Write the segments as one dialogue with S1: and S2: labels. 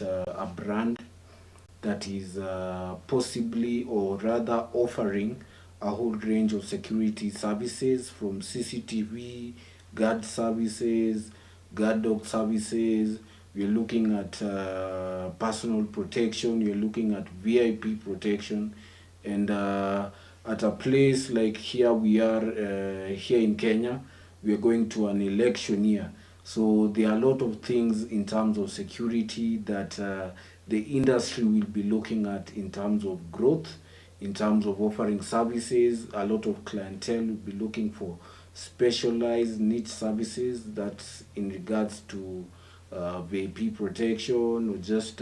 S1: at a brand that is possibly or rather offering a whole range of security services from CCTV, guard services, guard dog services. We're looking at personal protection. You're looking at VIP protection, and at a place like here we are here in Kenya, we are going to an election year. So there are a lot of things in terms of security that the industry will be looking at in terms of growth, in terms of offering services. A lot of clientele will be looking for specialized niche services that's in regards to VIP protection, or just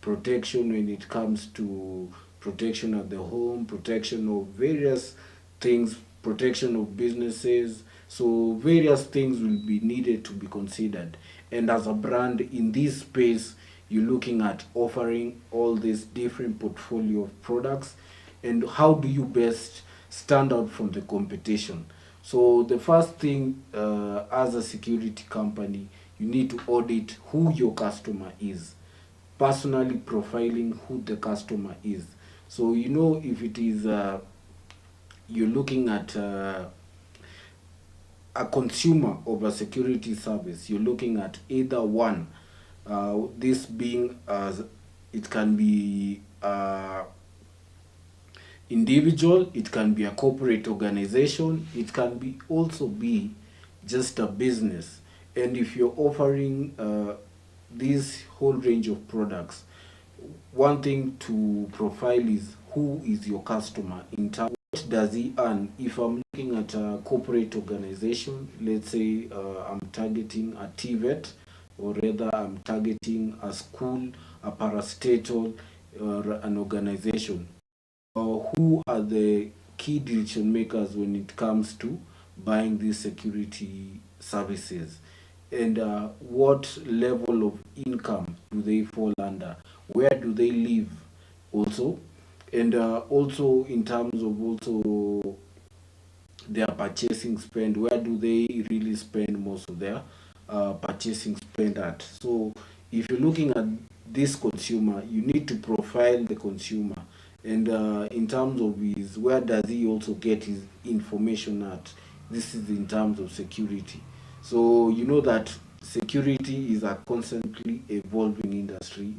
S1: protection when it comes to protection at the home, protection of various things, protection of businesses. So various things will be needed to be considered. And as a brand in this space, you're looking at offering all these different portfolio of products, and how do you best stand out from the competition. So the first thing, as a security company, you need to audit who your customer is, personally profiling who the customer is. So you know, if it is you're looking at a consumer of a security service, you're looking at either one, this being as it can be individual, it can be a corporate organization, it can be also be just a business. And if you're offering this whole range of products, one thing to profile is who is your customer in terms what does he earn. If I'm looking at a corporate organization, let's say I'm targeting a TVET, or rather I'm targeting a school, a parastatal, or an organization, who are the key decision makers when it comes to buying these security services, and what level of income do they fall under, where do they live also, and also in terms of also their purchasing spend, where do they really spend most of their purchasing spend at. So if you're looking at this consumer, you need to profile the consumer, and in terms of his, where does he also get his information at. This is in terms of security. So you know that security is a constantly evolving industry.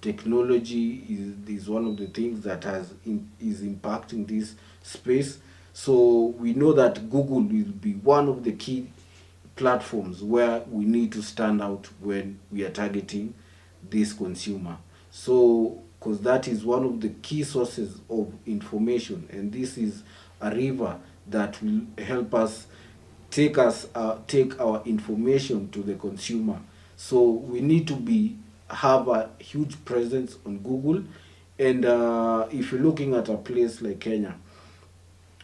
S1: Technology is one of the things that is impacting this space. So we know that Google will be one of the key platforms where we need to stand out when we are targeting this consumer. So, because that is one of the key sources of information, and this is a river that will help us take our information to the consumer. So we need to be have a huge presence on Google, and if you're looking at a place like Kenya,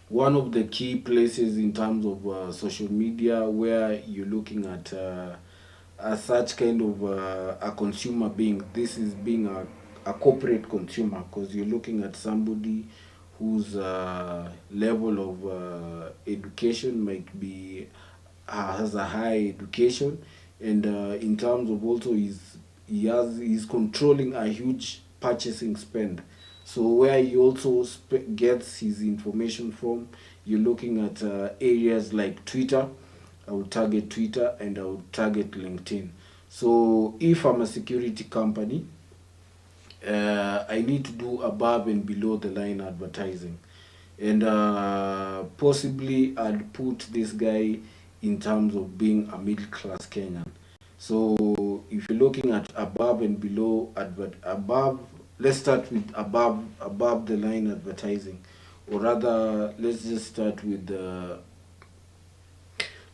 S1: one of the key places in terms of social media where you're looking at such kind of a consumer being, this is being a corporate consumer, because you're looking at somebody whose level of education might be has a high education, and in terms of also he's controlling a huge purchasing spend. So where he also gets his information from, you're looking at areas like Twitter. I would target Twitter, and I would target LinkedIn. So if I'm a security company, I need to do above and below the line advertising, and possibly I'd put this guy in terms of being a middle class Kenyan. So if you're looking at above and below above, let's start with above the line advertising, or rather let's just start with the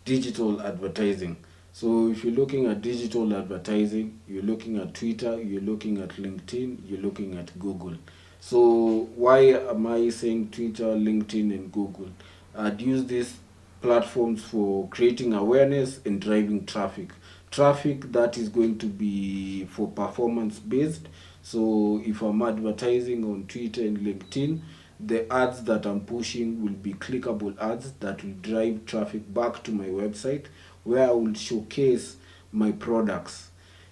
S1: digital advertising. So if you're looking at digital advertising, you're looking at Twitter, you're looking at LinkedIn, you're looking at Google. So why am I saying Twitter, LinkedIn, and Google? I'd use these platforms for creating awareness and driving traffic. Traffic that is going to be for performance based. So if I'm advertising on Twitter and LinkedIn, the ads that I'm pushing will be clickable ads that will drive traffic back to my website, where I will showcase my products.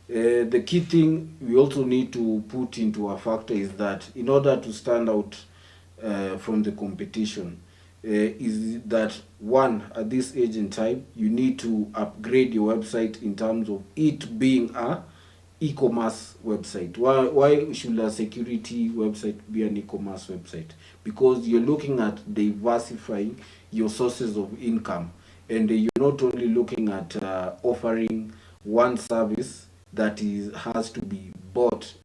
S1: The key thing we also need to put into a factor is that in order to stand out from the competition, is that one, at this age in time, you need to upgrade your website in terms of it being a e-commerce website. Why should a security website be an e-commerce website? Because you're looking at diversifying your sources of income, and you're not only looking at offering one service that is has to be bought,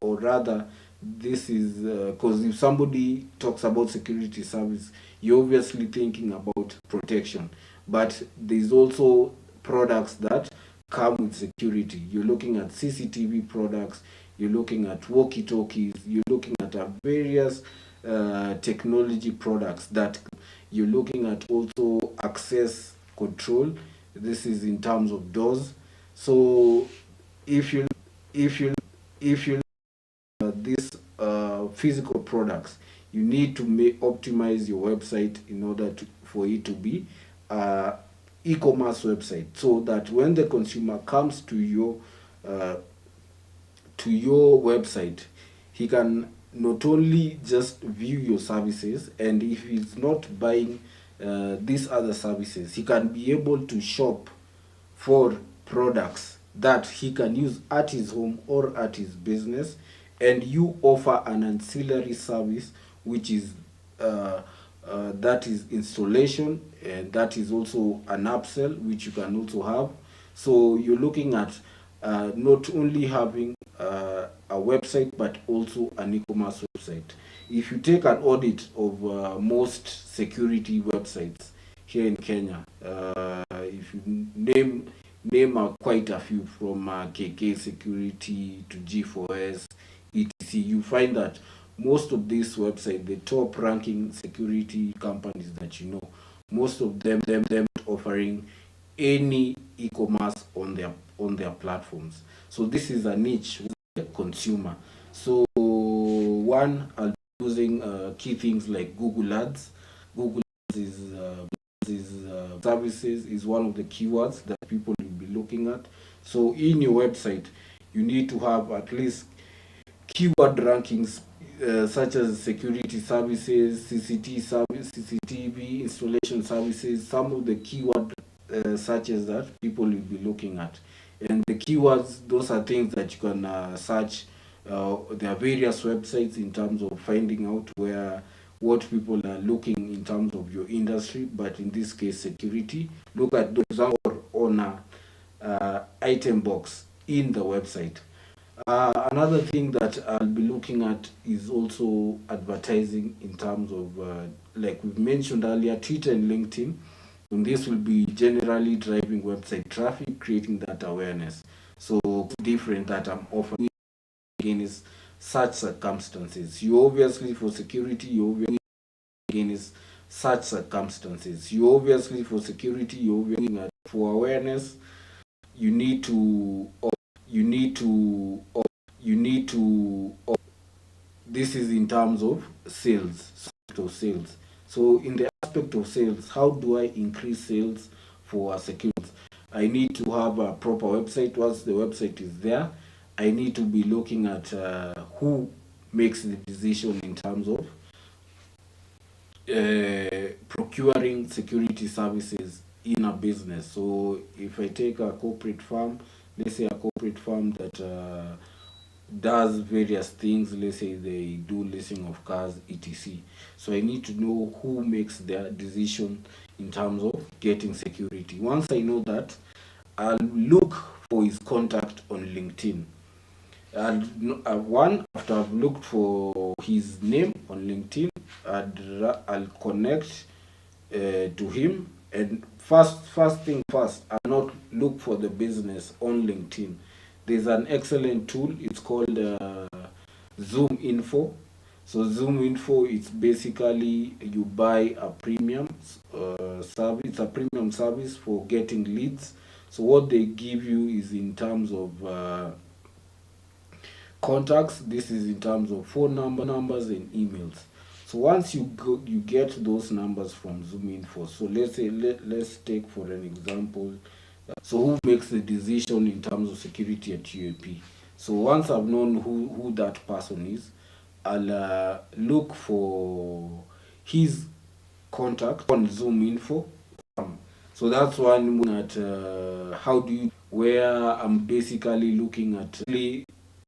S1: or rather, this is because if somebody talks about security service, you're obviously thinking about protection, but there's also products that come with security. You're looking at CCTV products, you're looking at walkie-talkies, you're looking at various technology products, that you're looking at also access control. This is in terms of doors. So if you if you if you these physical products, you need to optimize your website in order for it to be e-commerce website, so that when the consumer comes uh, to your website, he can not only just view your services, and if he's not buying these other services, he can be able to shop for products that he can use at his home or at his business, and you offer an ancillary service, which is that is installation, and that is also an upsell which you can also have. So you're looking at not only having a website, but also an e-commerce website. If you take an audit of most security websites here in Kenya, if you name quite a few, from KK Security to G4S, etc., you find that most of these websites, the top ranking security companies that you know, most of them offering any e-commerce on their platforms. So this is a niche consumer. So one, I'll be using key things like Google Ads. Google Ads is services is one of the keywords that people will be looking at. So in your website, you need to have at least keyword rankings such as security services, CCTV installation services, some of the keyword searches that people will be looking at. And the keywords, those are things that you can search. There are various websites in terms of finding out what people are looking in terms of your industry, but in this case, security. Look at those on a item box in the website. Another thing that I'll be looking at is also advertising in terms of, like we've mentioned earlier, Twitter and LinkedIn. And this will be generally driving website traffic, creating that awareness. So different that I'm offering again is such circumstances. You obviously for security, you obviously again is such circumstances. You obviously for security, you obviously for awareness, you need to you need to you need to this is in terms of sales. So in the aspect of sales, how do I increase sales for a security? I need to have a proper website. Once the website is there, I need to be looking at who makes the decision in terms of procuring security services in a business. So if I take a corporate firm, let's say a corporate firm that does various things, let's say they do leasing of cars, etc. So I need to know who makes their decision in terms of getting security. Once I know that, I'll look for his contact on LinkedIn. And one, after I've looked for his name on LinkedIn, I'll connect to him. And first thing first, I'll not look for the business on LinkedIn. There's an excellent tool. It's called Zoom Info. So Zoom Info, it's basically you buy a premium service. It's a premium service for getting leads. So what they give you is in terms of contacts. This is in terms of phone numbers and emails. So once you get those numbers from Zoom Info. So let's say let's take for an example So who makes the decision in terms of security at UAP? So once I've known who that person is, I'll look for his contact on Zoom info. So that's one at how do you, where I'm basically looking at the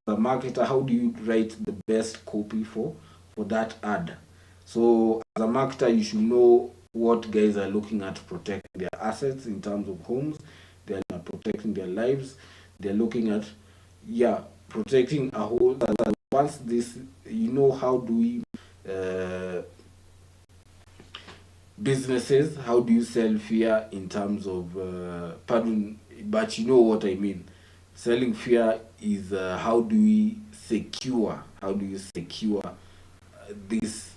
S1: marketer, how do you write the best copy for that ad. So as a marketer, you should know what guys are looking at protecting their assets in terms of homes. They're protecting their lives. They're looking at, yeah, protecting a whole. Once this, you know, how do we businesses, how do you sell fear in terms of pardon, but you know what I mean. Selling fear is how do you secure this,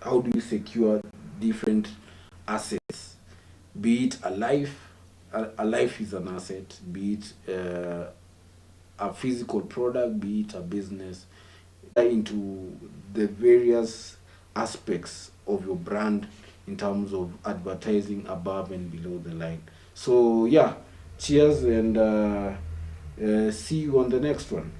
S1: how do you secure different assets, be it a life. A life is an asset, be it a physical product, be it a business, into the various aspects of your brand in terms of advertising above and below the line. So yeah, cheers, and see you on the next one.